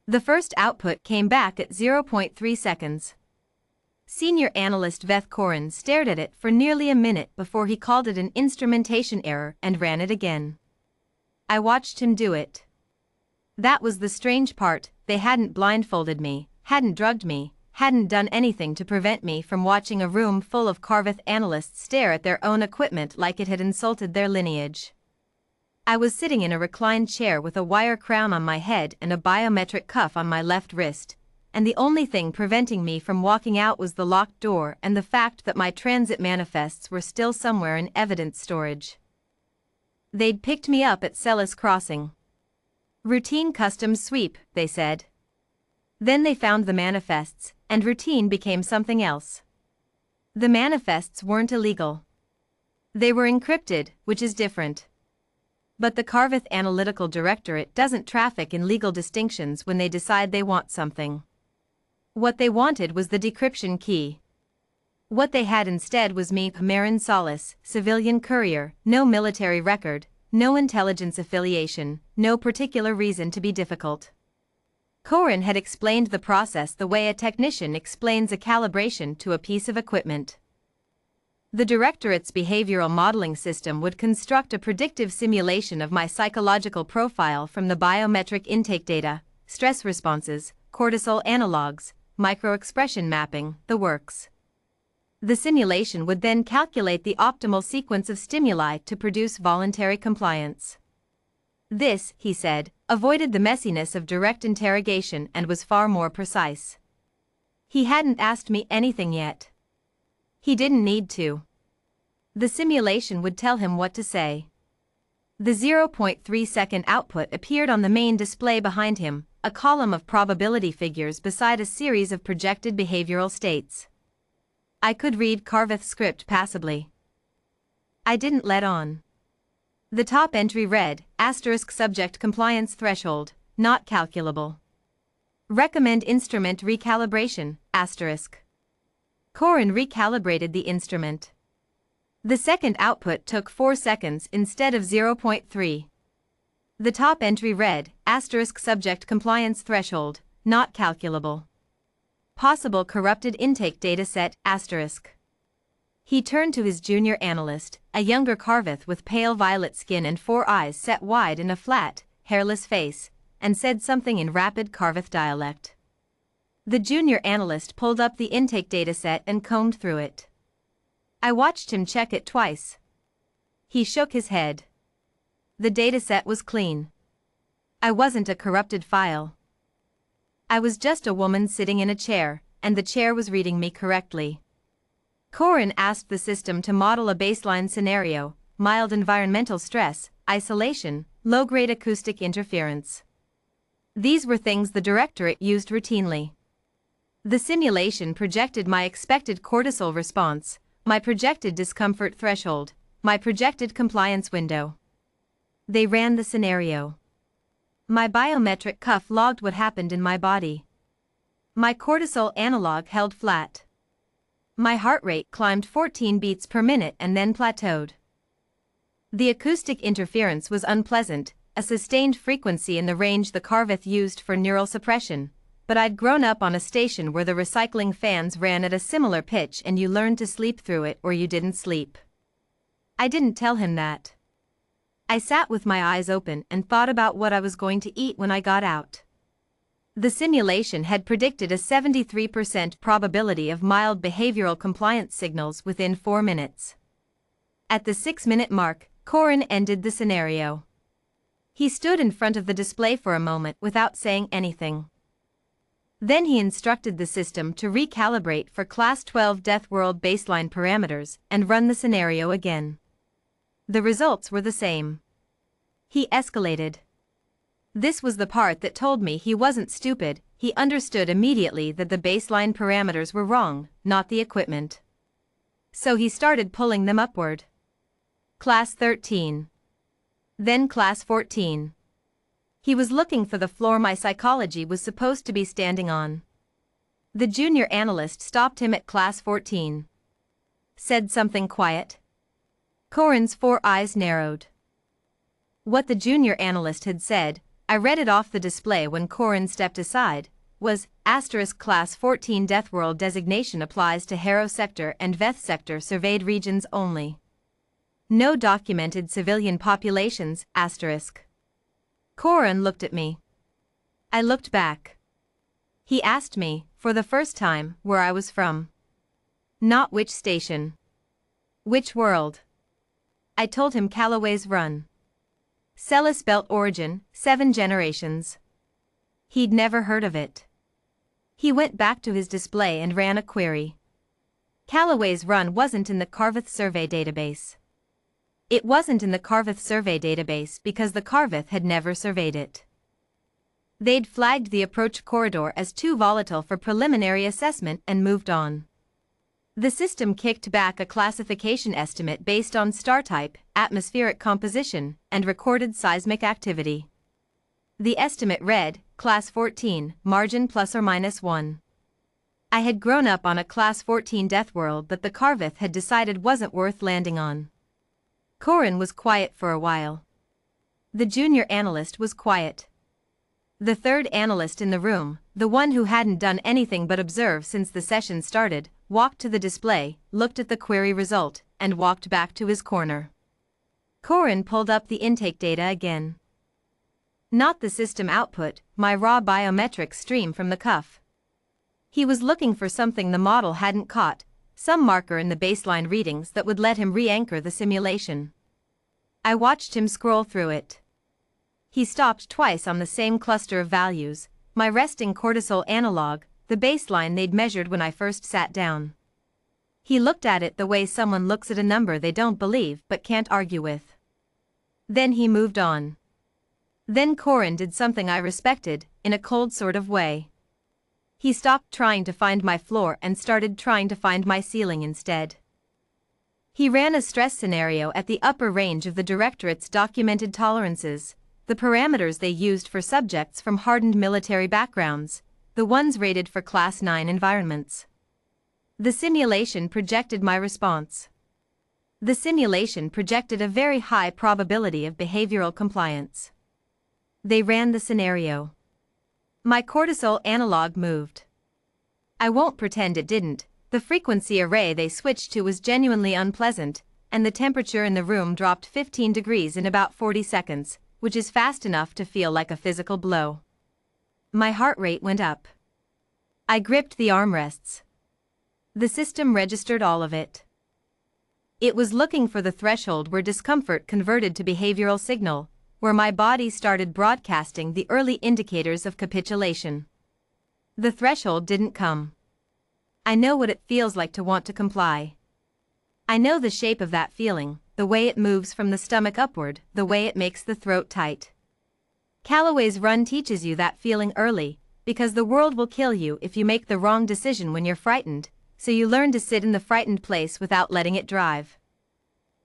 The first output came back at 0.3 seconds. Senior analyst Veth Koren stared at it for nearly a minute before he called it an instrumentation error and ran it again. I watched him do it. That was the strange part. They hadn't blindfolded me, hadn't drugged me, hadn't done anything to prevent me from watching a room full of Karveth analysts stare at their own equipment like it had insulted their lineage. I was sitting in a reclined chair with a wire crown on my head and a biometric cuff on my left wrist, and the only thing preventing me from walking out was the locked door and the fact that my transit manifests were still somewhere in evidence storage. They'd picked me up at Celis Crossing. Routine customs sweep, they said. Then they found the manifests, and routine became something else. The manifests weren't illegal. They were encrypted, which is different. But the Karveth Analytical Directorate doesn't traffic in legal distinctions when they decide they want something. What they wanted was the decryption key. What they had instead was me, Marin Solis, civilian courier, no military record, no intelligence affiliation, no particular reason to be difficult. Koren had explained the process the way a technician explains a calibration to a piece of equipment. The Directorate's behavioral modeling system would construct a predictive simulation of my psychological profile from the biometric intake data, stress responses, cortisol analogs, microexpression mapping, the works. The simulation would then calculate the optimal sequence of stimuli to produce voluntary compliance. This, he said, avoided the messiness of direct interrogation and was far more precise. He hadn't asked me anything yet. He didn't need to. The simulation would tell him what to say. The 0.3-second output appeared on the main display behind him, a column of probability figures beside a series of projected behavioral states. I could read Karveth's script passably. I didn't let on. The top entry read, *subject compliance threshold, not calculable. Recommend instrument recalibration, *. Koren recalibrated the instrument. The second output took 4 seconds instead of 0.3. The top entry read, *subject compliance threshold, not calculable. Possible corrupted intake dataset, *. He turned to his junior analyst, a younger Karveth with pale violet skin and 4 eyes set wide in a flat, hairless face, and said something in rapid Karveth dialect. The junior analyst pulled up the intake dataset and combed through it. I watched him check it twice. He shook his head. The dataset was clean. I wasn't a corrupted file. I was just a woman sitting in a chair, and the chair was reading me correctly. Koren asked the system to model a baseline scenario, mild environmental stress, isolation, low-grade acoustic interference. These were things the Directorate used routinely. The simulation projected my expected cortisol response, my projected discomfort threshold, my projected compliance window. They ran the scenario. My biometric cuff logged what happened in my body. My cortisol analog held flat. My heart rate climbed 14 beats per minute and then plateaued. The acoustic interference was unpleasant, a sustained frequency in the range the Karveth used for neural suppression, but I'd grown up on a station where the recycling fans ran at a similar pitch and you learned to sleep through it or you didn't sleep. I didn't tell him that. I sat with my eyes open and thought about what I was going to eat when I got out. The simulation had predicted a 73% probability of mild behavioral compliance signals within 4 minutes. At the 6-minute mark, Koren ended the scenario. He stood in front of the display for a moment without saying anything. Then he instructed the system to recalibrate for Class 12 Deathworld baseline parameters and run the scenario again. The results were the same. He escalated. This was the part that told me he wasn't stupid. He understood immediately that the baseline parameters were wrong, not the equipment. So he started pulling them upward. Class 13. Then Class 14. He was looking for the floor my psychology was supposed to be standing on. The junior analyst stopped him at Class 14. Said something quiet. Koren's 4 eyes narrowed. What the junior analyst had said, I read it off the display when Corin stepped aside, was Class 14 Deathworld designation applies to Harrow Sector and Veth Sector surveyed regions only. No documented civilian populations, Corin looked at me. I looked back. He asked me, for the first time, where I was from. Not which station. Which world. I told him Callaway's Run. Celis Belt origin, 7 generations. He'd never heard of it. He went back to his display and ran a query. Callaway's Run wasn't in the Karveth survey database. It wasn't in the Karveth survey database because the Karveth had never surveyed it. They'd flagged the approach corridor as too volatile for preliminary assessment and moved on. The system kicked back a classification estimate based on star type, atmospheric composition, and recorded seismic activity. The estimate read, Class 14, margin ±1. I had grown up on a Class 14 Deathworld that the Karveth had decided wasn't worth landing on. Corin was quiet for a while. The junior analyst was quiet. The third analyst in the room, the one who hadn't done anything but observe since the session started, walked to the display, looked at the query result, and walked back to his corner. Corin pulled up the intake data again. Not the system output, my raw biometric stream from the cuff. He was looking for something the model hadn't caught, some marker in the baseline readings that would let him re-anchor the simulation. I watched him scroll through it. He stopped twice on the same cluster of values, my resting cortisol analog, the baseline they'd measured when I first sat down. He looked at it the way someone looks at a number they don't believe but can't argue with. Then he moved on. Then Corin did something I respected, in a cold sort of way. He stopped trying to find my floor and started trying to find my ceiling instead. He ran a stress scenario at the upper range of the Directorate's documented tolerances, the parameters they used for subjects from hardened military backgrounds, the ones rated for Class 9 environments. The simulation projected my response. The simulation projected a very high probability of behavioral compliance. They ran the scenario. My cortisol analog moved. I won't pretend it didn't. The frequency array they switched to was genuinely unpleasant, and the temperature in the room dropped 15 degrees in about 40 seconds, which is fast enough to feel like a physical blow. My heart rate went up. I gripped the armrests. The system registered all of it. It was looking for the threshold where discomfort converted to behavioral signal, where my body started broadcasting the early indicators of capitulation. The threshold didn't come. I know what it feels like to want to comply. I know the shape of that feeling, the way it moves from the stomach upward, the way it makes the throat tight. Callaway's Run teaches you that feeling early, because the world will kill you if you make the wrong decision when you're frightened, so you learn to sit in the frightened place without letting it drive.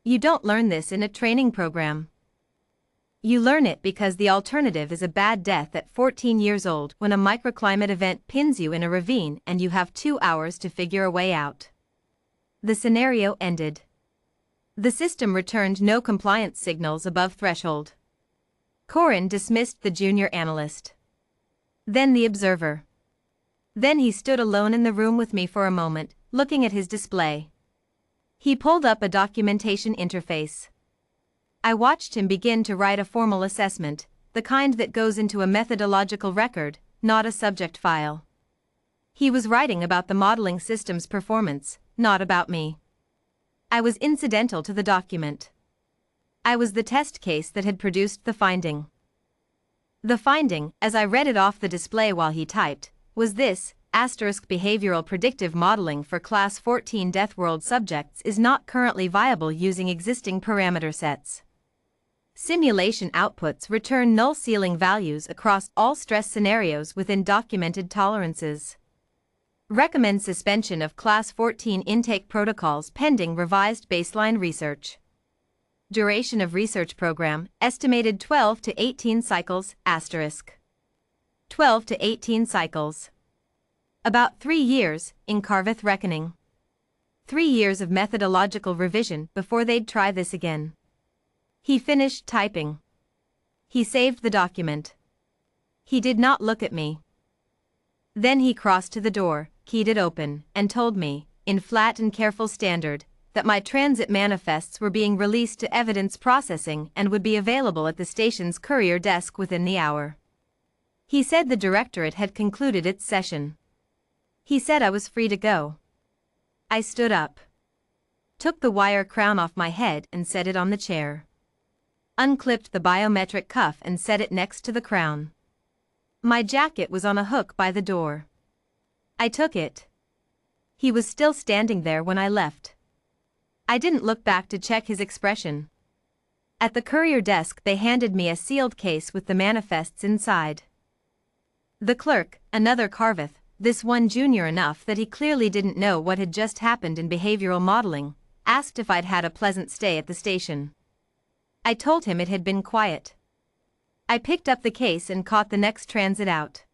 You don't learn this in a training program. You learn it because the alternative is a bad death at 14 years old when a microclimate event pins you in a ravine and you have 2 hours to figure a way out. The scenario ended. The system returned no compliance signals above threshold. Corin dismissed the junior analyst. Then the observer. Then he stood alone in the room with me for a moment, looking at his display. He pulled up a documentation interface. I watched him begin to write a formal assessment, the kind that goes into a methodological record, not a subject file. He was writing about the modeling system's performance, not about me. I was incidental to the document. I was the test case that had produced the finding. The finding, as I read it off the display while he typed, was this: behavioral predictive modeling for Class 14 Deathworld subjects is not currently viable using existing parameter sets. Simulation outputs return null ceiling values across all stress scenarios within documented tolerances. Recommend suspension of Class 14 intake protocols pending revised baseline research. Duration of research program, estimated 12 to 18 cycles, 12 to 18 cycles. About 3 years, in Karveth reckoning. 3 years of methodological revision before they'd try this again. He finished typing. He saved the document. He did not look at me. Then he crossed to the door, keyed it open, and told me, in flat and careful standard, that my transit manifests were being released to evidence processing and would be available at the station's courier desk within the hour. He said the directorate had concluded its session. He said I was free to go. I stood up, took the wire crown off my head and set it on the chair, unclipped the biometric cuff and set it next to the crown. My jacket was on a hook by the door. I took it. He was still standing there when I left. I didn't look back to check his expression. At the courier desk they handed me a sealed case with the manifests inside. The clerk, another Karveth, this one junior enough that he clearly didn't know what had just happened in behavioral modeling, asked if I'd had a pleasant stay at the station. I told him it had been quiet. I picked up the case and caught the next transit out.